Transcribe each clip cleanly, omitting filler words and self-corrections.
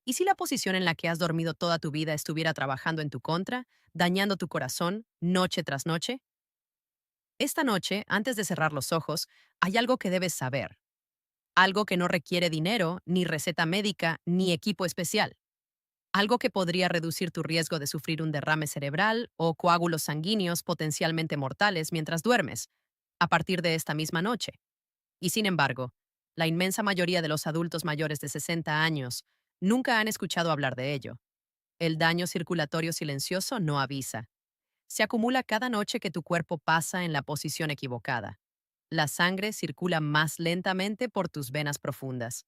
¿Y si la posición en la que has dormido toda tu vida estuviera trabajando en tu contra, dañando tu corazón noche tras noche? Esta noche, antes de cerrar los ojos, hay algo que debes saber. Algo que no requiere dinero, ni receta médica, ni equipo especial. Algo que podría reducir tu riesgo de sufrir un derrame cerebral o coágulos sanguíneos potencialmente mortales mientras duermes, a partir de esta misma noche. Y sin embargo, la inmensa mayoría de los adultos mayores de 60 años nunca han escuchado hablar de ello. El daño circulatorio silencioso no avisa. Se acumula cada noche que tu cuerpo pasa en la posición equivocada. La sangre circula más lentamente por tus venas profundas.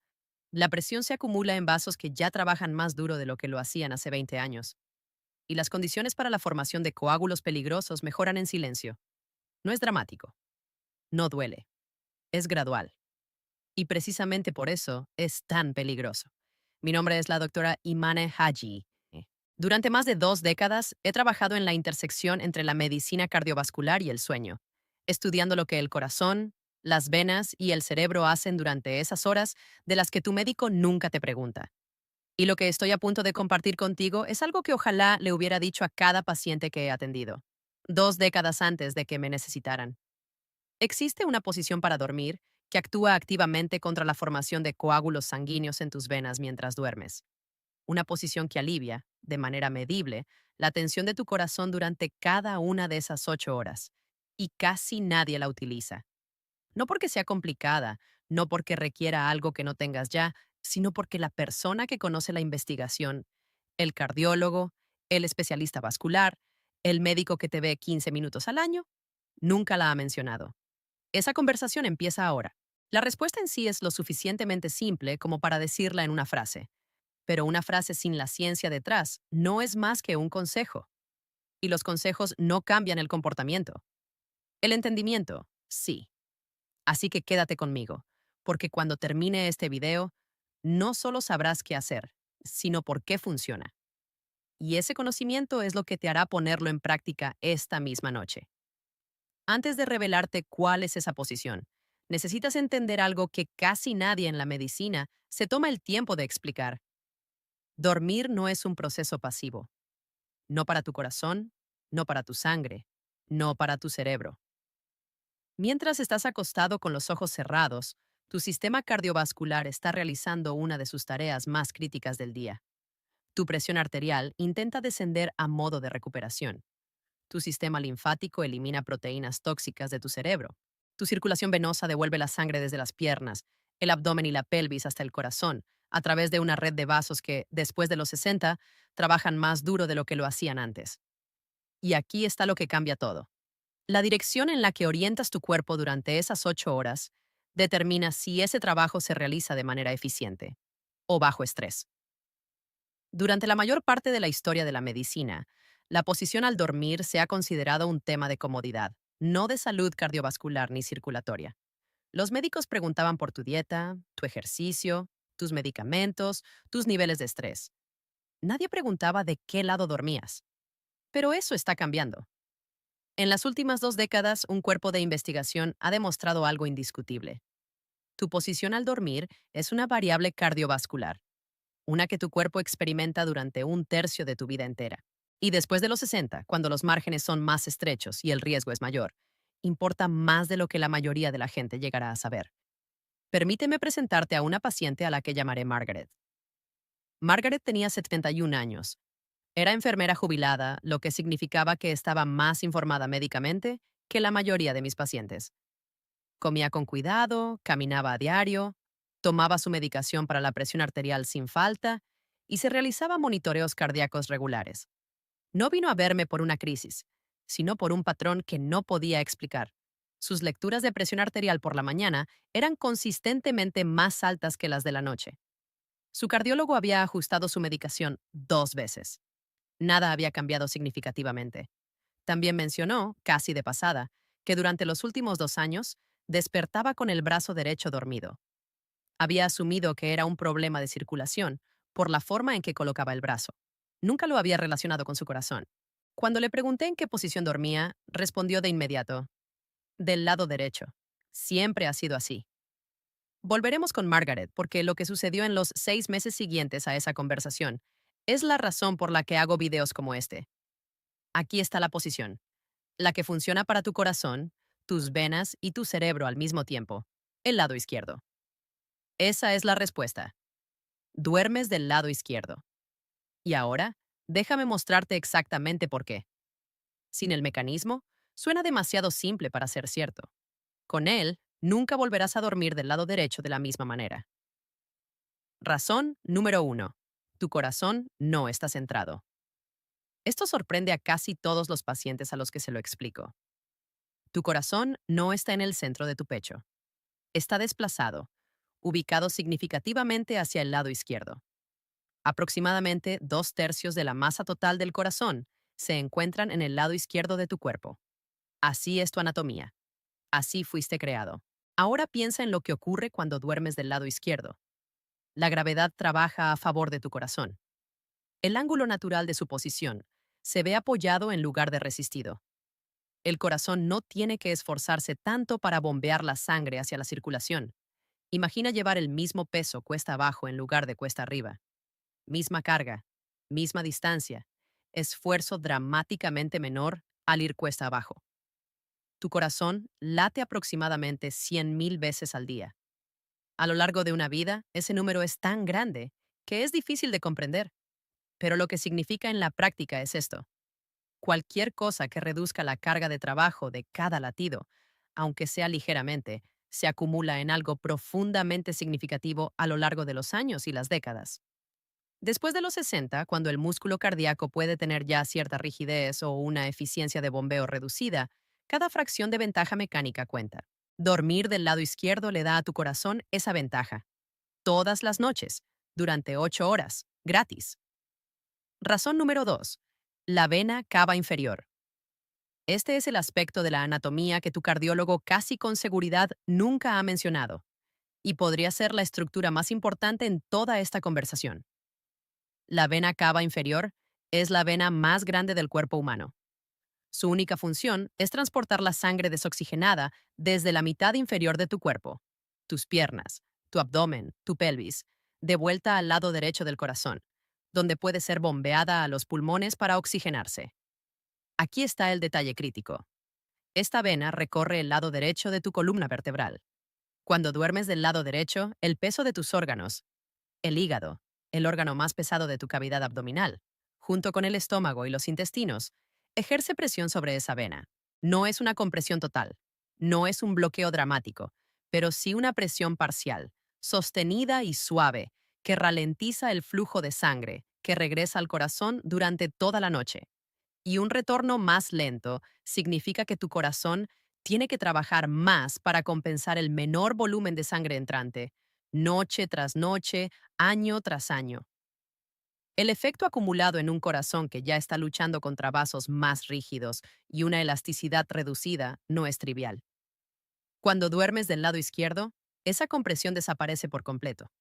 La presión se acumula en vasos que ya trabajan más duro de lo que lo hacían hace 20 años. Y las condiciones para la formación de coágulos peligrosos mejoran en silencio. No es dramático. No duele. Es gradual. Y precisamente por eso es tan peligroso. Mi nombre es la doctora Imane Haji. Durante más de 2 décadas he trabajado en la intersección entre la medicina cardiovascular y el sueño, estudiando lo que el corazón, las venas y el cerebro hacen durante esas horas de las que tu médico nunca te pregunta. Y lo que estoy a punto de compartir contigo es algo que ojalá le hubiera dicho a cada paciente que he atendido, 2 décadas antes de que me necesitaran. Existe una posición para dormir que actúa activamente contra la formación de coágulos sanguíneos en tus venas mientras duermes. Una posición que alivia, de manera medible, la tensión de tu corazón durante cada una de esas 8 horas. Y casi nadie la utiliza. No porque sea complicada, no porque requiera algo que no tengas ya, sino porque la persona que conoce la investigación, el cardiólogo, el especialista vascular, el médico que te ve 15 minutos al año, nunca la ha mencionado. Esa conversación empieza ahora. La respuesta en sí es lo suficientemente simple como para decirla en una frase, pero una frase sin la ciencia detrás no es más que un consejo. Y los consejos no cambian el comportamiento. El entendimiento, sí. Así que quédate conmigo, porque cuando termine este video, no solo sabrás qué hacer, sino por qué funciona. Y ese conocimiento es lo que te hará ponerlo en práctica esta misma noche. Antes de revelarte cuál es esa posición, necesitas entender algo que casi nadie en la medicina se toma el tiempo de explicar. Dormir no es un proceso pasivo. No para tu corazón, no para tu sangre, no para tu cerebro. Mientras estás acostado con los ojos cerrados, tu sistema cardiovascular está realizando una de sus tareas más críticas del día. Tu presión arterial intenta descender a modo de recuperación. Tu sistema linfático elimina proteínas tóxicas de tu cerebro. Tu circulación venosa devuelve la sangre desde las piernas, el abdomen y la pelvis hasta el corazón, a través de una red de vasos que, después de los 60, trabajan más duro de lo que lo hacían antes. Y aquí está lo que cambia todo. La dirección en la que orientas tu cuerpo durante esas 8 horas determina si ese trabajo se realiza de manera eficiente o bajo estrés. Durante la mayor parte de la historia de la medicina, la posición al dormir se ha considerado un tema de comodidad, no de salud cardiovascular ni circulatoria. Los médicos preguntaban por tu dieta, tu ejercicio, tus medicamentos, tus niveles de estrés. Nadie preguntaba de qué lado dormías. Pero eso está cambiando. En las últimas 2 décadas, un cuerpo de investigación ha demostrado algo indiscutible. Tu posición al dormir es una variable cardiovascular, una que tu cuerpo experimenta durante un tercio de tu vida entera. Y después de los 60, cuando los márgenes son más estrechos y el riesgo es mayor, importa más de lo que la mayoría de la gente llegará a saber. Permíteme presentarte a una paciente a la que llamaré Margaret. Margaret tenía 71 años. Era enfermera jubilada, lo que significaba que estaba más informada médicamente que la mayoría de mis pacientes. Comía con cuidado, caminaba a diario, tomaba su medicación para la presión arterial sin falta y se realizaba monitoreos cardíacos regulares. No vino a verme por una crisis, sino por un patrón que no podía explicar. Sus lecturas de presión arterial por la mañana eran consistentemente más altas que las de la noche. Su cardiólogo había ajustado su medicación 2 veces. Nada había cambiado significativamente. También mencionó, casi de pasada, que durante los últimos 2 años despertaba con el brazo derecho dormido. Había asumido que era un problema de circulación por la forma en que colocaba el brazo. Nunca lo había relacionado con su corazón. Cuando le pregunté en qué posición dormía, respondió de inmediato, del lado derecho. Siempre ha sido así. Volveremos con Margaret porque lo que sucedió en los 6 meses siguientes a esa conversación es la razón por la que hago videos como este. Aquí está la posición, la que funciona para tu corazón, tus venas y tu cerebro al mismo tiempo, el lado izquierdo. Esa es la respuesta. Duermes del lado izquierdo. Y ahora, déjame mostrarte exactamente por qué. Sin el mecanismo, suena demasiado simple para ser cierto. Con él, nunca volverás a dormir del lado derecho de la misma manera. Razón número 1. Tu corazón no está centrado. Esto sorprende a casi todos los pacientes a los que se lo explico. Tu corazón no está en el centro de tu pecho. Está desplazado, ubicado significativamente hacia el lado izquierdo. Aproximadamente 2/3 de la masa total del corazón se encuentran en el lado izquierdo de tu cuerpo. Así es tu anatomía. Así fuiste creado. Ahora piensa en lo que ocurre cuando duermes del lado izquierdo. La gravedad trabaja a favor de tu corazón. El ángulo natural de su posición se ve apoyado en lugar de resistido. El corazón no tiene que esforzarse tanto para bombear la sangre hacia la circulación. Imagina llevar el mismo peso cuesta abajo en lugar de cuesta arriba. Misma carga, misma distancia, esfuerzo dramáticamente menor al ir cuesta abajo. Tu corazón late aproximadamente 100,000 veces al día. A lo largo de una vida, ese número es tan grande que es difícil de comprender, pero lo que significa en la práctica es esto. Cualquier cosa que reduzca la carga de trabajo de cada latido, aunque sea ligeramente, se acumula en algo profundamente significativo a lo largo de los años y las décadas. Después de los 60, cuando el músculo cardíaco puede tener ya cierta rigidez o una eficiencia de bombeo reducida, cada fracción de ventaja mecánica cuenta. Dormir del lado izquierdo le da a tu corazón esa ventaja. Todas las noches, durante 8 horas, gratis. Razón número 2. La vena cava inferior. Este es el aspecto de la anatomía que tu cardiólogo casi con seguridad nunca ha mencionado, y podría ser la estructura más importante en toda esta conversación. La vena cava inferior es la vena más grande del cuerpo humano. Su única función es transportar la sangre desoxigenada desde la mitad inferior de tu cuerpo, tus piernas, tu abdomen, tu pelvis, de vuelta al lado derecho del corazón, donde puede ser bombeada a los pulmones para oxigenarse. Aquí está el detalle crítico. Esta vena recorre el lado derecho de tu columna vertebral. Cuando duermes del lado derecho, el peso de tus órganos, el hígado, el órgano más pesado de tu cavidad abdominal, junto con el estómago y los intestinos, ejerce presión sobre esa vena. No es una compresión total, no es un bloqueo dramático, pero sí una presión parcial, sostenida y suave, que ralentiza el flujo de sangre que regresa al corazón durante toda la noche. Y un retorno más lento significa que tu corazón tiene que trabajar más para compensar el menor volumen de sangre entrante, noche tras noche, año tras año. El efecto acumulado en un corazón que ya está luchando contra vasos más rígidos y una elasticidad reducida no es trivial. Cuando duermes del lado izquierdo, esa compresión desaparece por completo.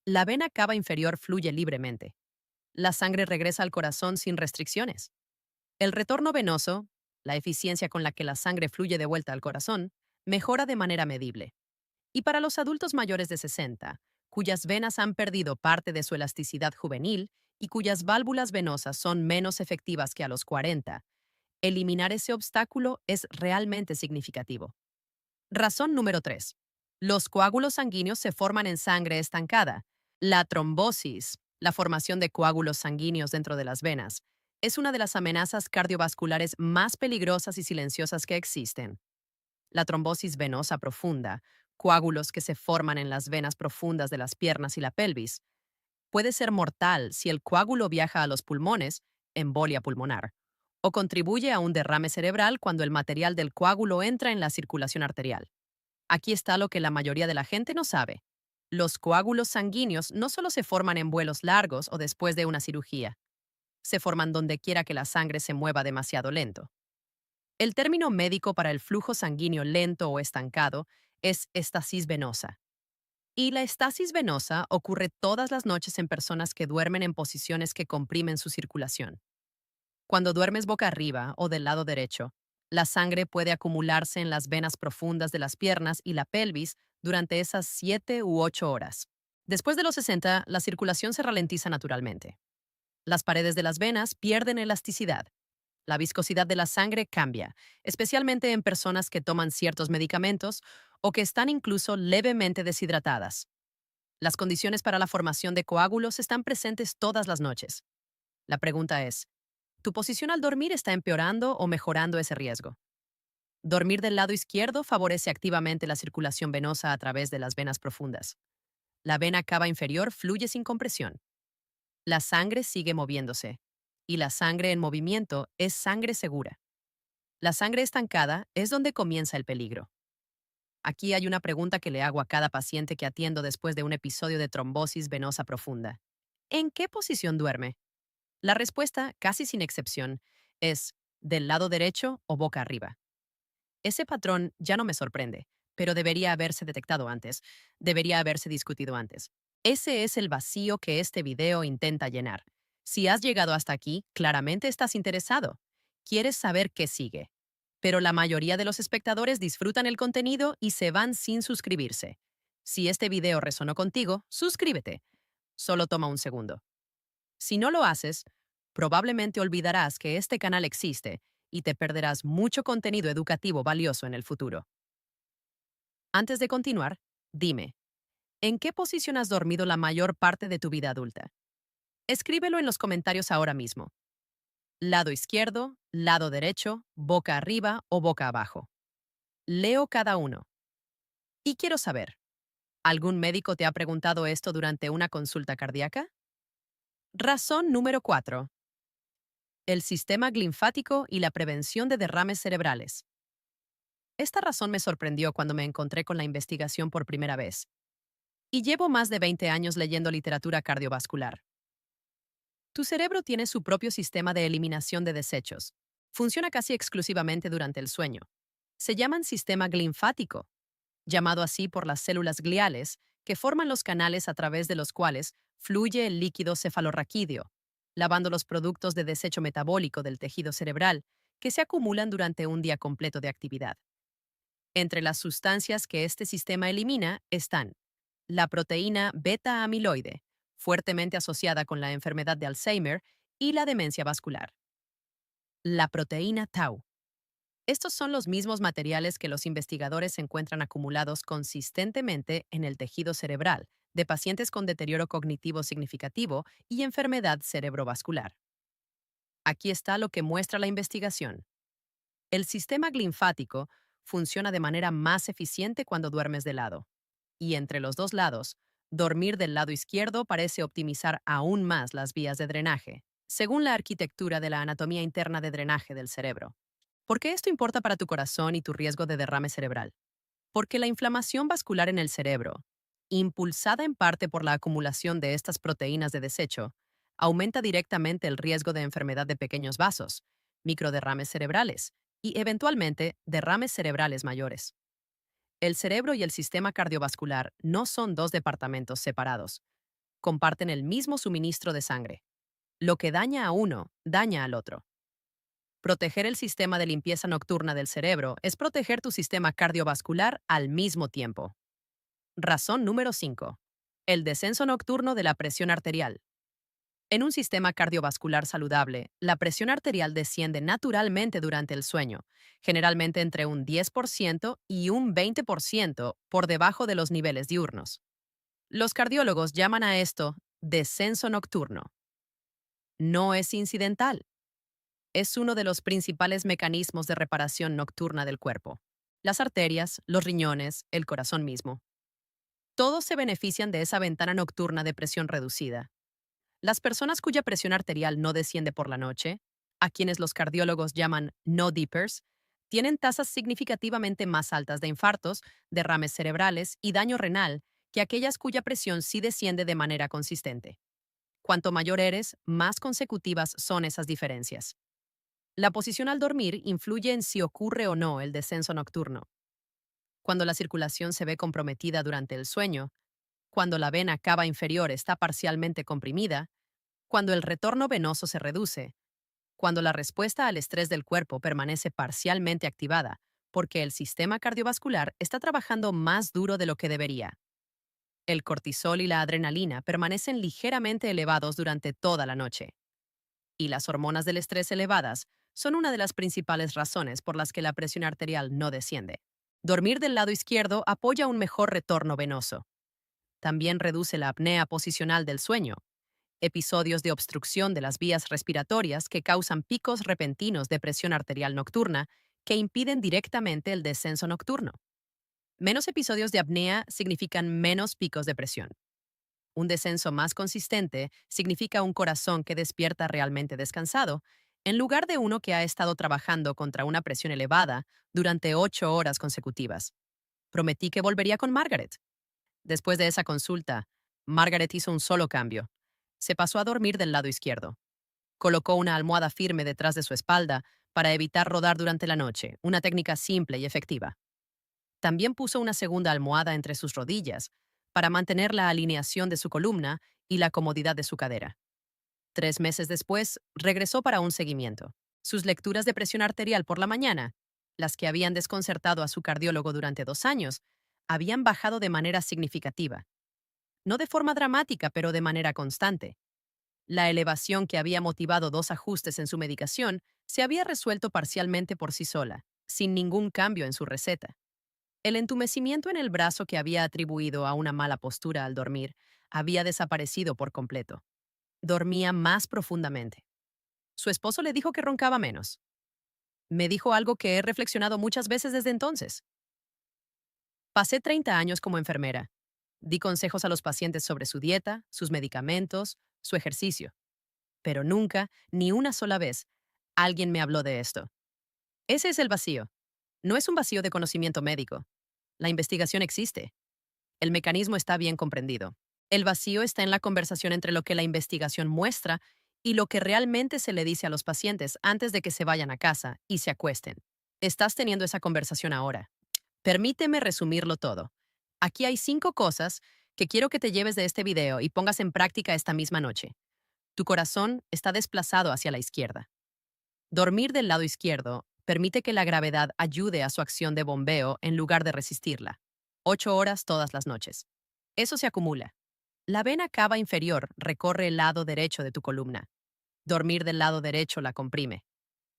La vena cava inferior fluye libremente. La sangre regresa al corazón sin restricciones. El retorno venoso, la eficiencia con la que la sangre fluye de vuelta al corazón, mejora de manera medible. Y para los adultos mayores de 60, cuyas venas han perdido parte de su elasticidad juvenil y cuyas válvulas venosas son menos efectivas que a los 40, eliminar ese obstáculo es realmente significativo. Razón número 3. Los coágulos sanguíneos se forman en sangre estancada. La trombosis, la formación de coágulos sanguíneos dentro de las venas, es una de las amenazas cardiovasculares más peligrosas y silenciosas que existen. La trombosis venosa profunda, coágulos que se forman en las venas profundas de las piernas y la pelvis, puede ser mortal si el coágulo viaja a los pulmones, embolia pulmonar, o contribuye a un derrame cerebral cuando el material del coágulo entra en la circulación arterial. Aquí está lo que la mayoría de la gente no sabe. Los coágulos sanguíneos no solo se forman en vuelos largos o después de una cirugía, se forman donde quiera que la sangre se mueva demasiado lento. El término médico para el flujo sanguíneo lento o estancado es estasis venosa. Y la estasis venosa ocurre todas las noches en personas que duermen en posiciones que comprimen su circulación. Cuando duermes boca arriba o del lado derecho, La sangre puede acumularse en las venas profundas de las piernas y la pelvis durante esas 7 u 8 horas. Después de los 60, la circulación se ralentiza naturalmente. Las paredes de las venas pierden elasticidad. La viscosidad de la sangre cambia, especialmente en personas que toman ciertos medicamentos o que están incluso levemente deshidratadas. Las condiciones para la formación de coágulos están presentes todas las noches. La pregunta es, ¿tu posición al dormir está empeorando o mejorando ese riesgo? Dormir del lado izquierdo favorece activamente la circulación venosa a través de las venas profundas. La vena cava inferior fluye sin compresión. La sangre sigue moviéndose. Y la sangre en movimiento es sangre segura. La sangre estancada es donde comienza el peligro. Aquí hay una pregunta que le hago a cada paciente que atiendo después de un episodio de trombosis venosa profunda. ¿En qué posición duerme? La respuesta, casi sin excepción, es del lado derecho o boca arriba. Ese patrón ya no me sorprende, pero debería haberse detectado antes, debería haberse discutido antes. Ese es el vacío que este video intenta llenar. Si has llegado hasta aquí, claramente estás interesado. Quieres saber qué sigue. Pero la mayoría de los espectadores disfrutan el contenido y se van sin suscribirse. Si este video resonó contigo, suscríbete. Solo toma un segundo. Si no lo haces, probablemente olvidarás que este canal existe y te perderás mucho contenido educativo valioso en el futuro. Antes de continuar, dime, ¿en qué posición has dormido la mayor parte de tu vida adulta? Escríbelo en los comentarios ahora mismo. Lado izquierdo, lado derecho, boca arriba o boca abajo. Leo cada uno. Y quiero saber, ¿algún médico te ha preguntado esto durante una consulta cardíaca? Razón número 4. El sistema linfático y la prevención de derrames cerebrales. Esta razón me sorprendió cuando me encontré con la investigación por primera vez. Y llevo más de 20 años leyendo literatura cardiovascular. Tu cerebro tiene su propio sistema de eliminación de desechos. Funciona casi exclusivamente durante el sueño. Se llaman sistema linfático, llamado así por las células gliales que forman los canales a través de los cuales fluye el líquido cefalorraquídeo, lavando los productos de desecho metabólico del tejido cerebral que se acumulan durante un día completo de actividad. Entre las sustancias que este sistema elimina están la proteína beta-amiloide, fuertemente asociada con la enfermedad de Alzheimer y la demencia vascular. La proteína tau. Estos son los mismos materiales que los investigadores encuentran acumulados consistentemente en el tejido cerebral de pacientes con deterioro cognitivo significativo y enfermedad cerebrovascular. Aquí está lo que muestra la investigación. El sistema linfático funciona de manera más eficiente cuando duermes de lado. Y entre los dos lados, dormir del lado izquierdo parece optimizar aún más las vías de drenaje, según la arquitectura de la anatomía interna de drenaje del cerebro. ¿Por qué esto importa para tu corazón y tu riesgo de derrame cerebral? Porque la inflamación vascular en el cerebro, impulsada en parte por la acumulación de estas proteínas de desecho, aumenta directamente el riesgo de enfermedad de pequeños vasos, microderrames cerebrales y, eventualmente, derrames cerebrales mayores. El cerebro y el sistema cardiovascular no son dos departamentos separados. Comparten el mismo suministro de sangre. Lo que daña a uno, daña al otro. Proteger el sistema de limpieza nocturna del cerebro es proteger tu sistema cardiovascular al mismo tiempo. Razón número 5. El descenso nocturno de la presión arterial. En un sistema cardiovascular saludable, la presión arterial desciende naturalmente durante el sueño, generalmente entre un 10% y un 20% por debajo de los niveles diurnos. Los cardiólogos llaman a esto descenso nocturno. No es incidental. Es uno de los principales mecanismos de reparación nocturna del cuerpo. Las arterias, los riñones, el corazón mismo. Todos se benefician de esa ventana nocturna de presión reducida. Las personas cuya presión arterial no desciende por la noche, a quienes los cardiólogos llaman no dippers, tienen tasas significativamente más altas de infartos, derrames cerebrales y daño renal que aquellas cuya presión sí desciende de manera consistente. Cuanto mayor eres, más consecutivas son esas diferencias. La posición al dormir influye en si ocurre o no el descenso nocturno. Cuando la circulación se ve comprometida durante el sueño, cuando la vena cava inferior está parcialmente comprimida, cuando el retorno venoso se reduce, cuando la respuesta al estrés del cuerpo permanece parcialmente activada, porque el sistema cardiovascular está trabajando más duro de lo que debería. El cortisol y la adrenalina permanecen ligeramente elevados durante toda la noche, y las hormonas del estrés elevadas son una de las principales razones por las que la presión arterial no desciende. Dormir del lado izquierdo apoya un mejor retorno venoso. También reduce la apnea posicional del sueño, episodios de obstrucción de las vías respiratorias que causan picos repentinos de presión arterial nocturna que impiden directamente el descenso nocturno. Menos episodios de apnea significan menos picos de presión. Un descenso más consistente significa un corazón que despierta realmente descansado, en lugar de uno que ha estado trabajando contra una presión elevada durante 8 horas consecutivas. Prometí que volvería con Margaret. Después de esa consulta, Margaret hizo un solo cambio. Se pasó a dormir del lado izquierdo. Colocó una almohada firme detrás de su espalda para evitar rodar durante la noche, una técnica simple y efectiva. También puso una segunda almohada entre sus rodillas para mantener la alineación de su columna y la comodidad de su cadera. 3 meses después, regresó para un seguimiento. Sus lecturas de presión arterial por la mañana, las que habían desconcertado a su cardiólogo durante 2 años, habían bajado de manera significativa. No de forma dramática, pero de manera constante. La elevación que había motivado 2 ajustes en su medicación se había resuelto parcialmente por sí sola, sin ningún cambio en su receta. El entumecimiento en el brazo que había atribuido a una mala postura al dormir había desaparecido por completo. Dormía más profundamente. Su esposo le dijo que roncaba menos. Me dijo algo que he reflexionado muchas veces desde entonces. Pasé 30 años como enfermera. Di consejos a los pacientes sobre su dieta, sus medicamentos, su ejercicio. Pero nunca, ni una sola vez, alguien me habló de esto. Ese es el vacío. No es un vacío de conocimiento médico. La investigación existe. El mecanismo está bien comprendido. El vacío está en la conversación entre lo que la investigación muestra y lo que realmente se le dice a los pacientes antes de que se vayan a casa y se acuesten. Estás teniendo esa conversación ahora. Permíteme resumirlo todo. Aquí hay 5 cosas que quiero que te lleves de este video y pongas en práctica esta misma noche. Tu corazón está desplazado hacia la izquierda. Dormir del lado izquierdo permite que la gravedad ayude a su acción de bombeo en lugar de resistirla. 8 horas todas las noches. Eso se acumula. La vena cava inferior recorre el lado derecho de tu columna. Dormir del lado derecho la comprime.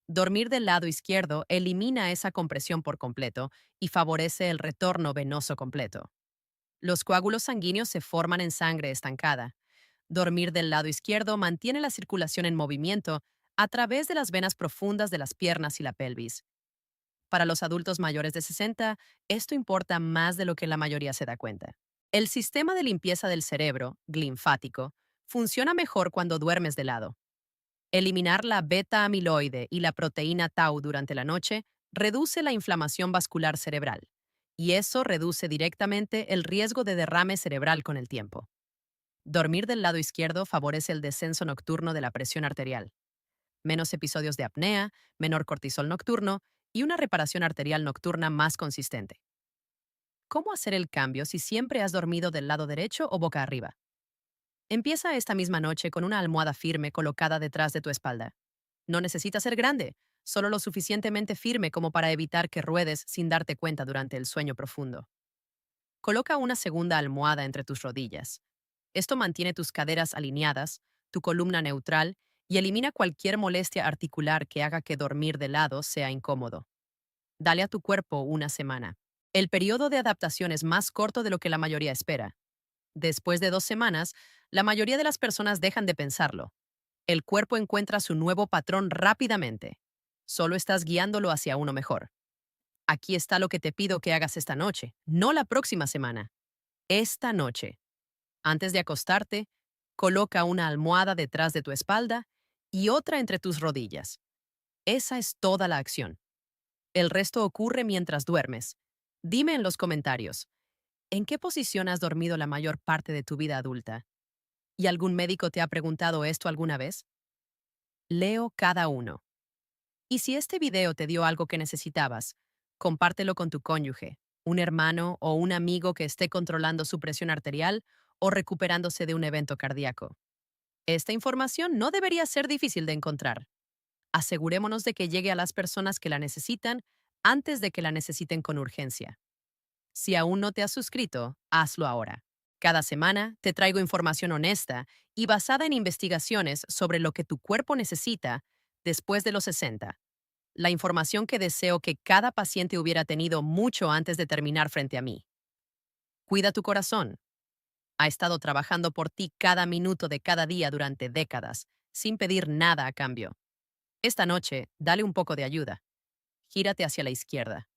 Dormir del lado izquierdo elimina esa compresión por completo y favorece el retorno venoso completo. Los coágulos sanguíneos se forman en sangre estancada. Dormir del lado izquierdo mantiene la circulación en movimiento a través de las venas profundas de las piernas y la pelvis. Para los adultos mayores de 60, esto importa más de lo que la mayoría se da cuenta. El sistema de limpieza del cerebro, linfático, funciona mejor cuando duermes de lado. Eliminar la beta-amiloide y la proteína tau durante la noche reduce la inflamación vascular cerebral, y eso reduce directamente el riesgo de derrame cerebral con el tiempo. Dormir del lado izquierdo favorece el descenso nocturno de la presión arterial, menos episodios de apnea, menor cortisol nocturno y una reparación arterial nocturna más consistente. ¿Cómo hacer el cambio si siempre has dormido del lado derecho o boca arriba? Empieza esta misma noche con una almohada firme colocada detrás de tu espalda. No necesita ser grande, solo lo suficientemente firme como para evitar que ruedes sin darte cuenta durante el sueño profundo. Coloca una segunda almohada entre tus rodillas. Esto mantiene tus caderas alineadas, tu columna neutral y elimina cualquier molestia articular que haga que dormir de lado sea incómodo. Dale a tu cuerpo una semana. El periodo de adaptación es más corto de lo que la mayoría espera. Después de 2 semanas, la mayoría de las personas dejan de pensarlo. El cuerpo encuentra su nuevo patrón rápidamente. Solo estás guiándolo hacia uno mejor. Aquí está lo que te pido que hagas esta noche, no la próxima semana. Esta noche. Antes de acostarte, coloca una almohada detrás de tu espalda y otra entre tus rodillas. Esa es toda la acción. El resto ocurre mientras duermes. Dime en los comentarios, ¿en qué posición has dormido la mayor parte de tu vida adulta? ¿Y algún médico te ha preguntado esto alguna vez? Leo cada uno. Y si este video te dio algo que necesitabas, compártelo con tu cónyuge, un hermano o un amigo que esté controlando su presión arterial o recuperándose de un evento cardíaco. Esta información no debería ser difícil de encontrar. Asegurémonos de que llegue a las personas que la necesitan antes de que la necesiten con urgencia. Si aún no te has suscrito, hazlo ahora. Cada semana te traigo información honesta y basada en investigaciones sobre lo que tu cuerpo necesita después de los 60. La información que deseo que cada paciente hubiera tenido mucho antes de terminar frente a mí. Cuida tu corazón. Ha estado trabajando por ti cada minuto de cada día durante décadas, sin pedir nada a cambio. Esta noche, dale un poco de ayuda. Gírate hacia la izquierda.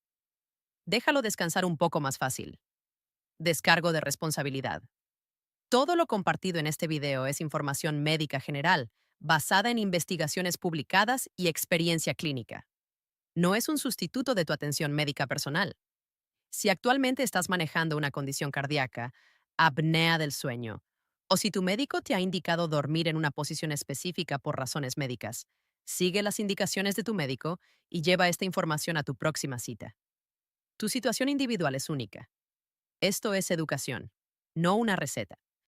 Déjalo descansar un poco más fácil. Descargo de responsabilidad. Todo lo compartido en este video es información médica general, basada en investigaciones publicadas y experiencia clínica. No es un sustituto de tu atención médica personal. Si actualmente estás manejando una condición cardíaca, apnea del sueño, o si tu médico te ha indicado dormir en una posición específica por razones médicas, sigue las indicaciones de tu médico y lleva esta información a tu próxima cita. Tu situación individual es única. Esto es educación, no una receta.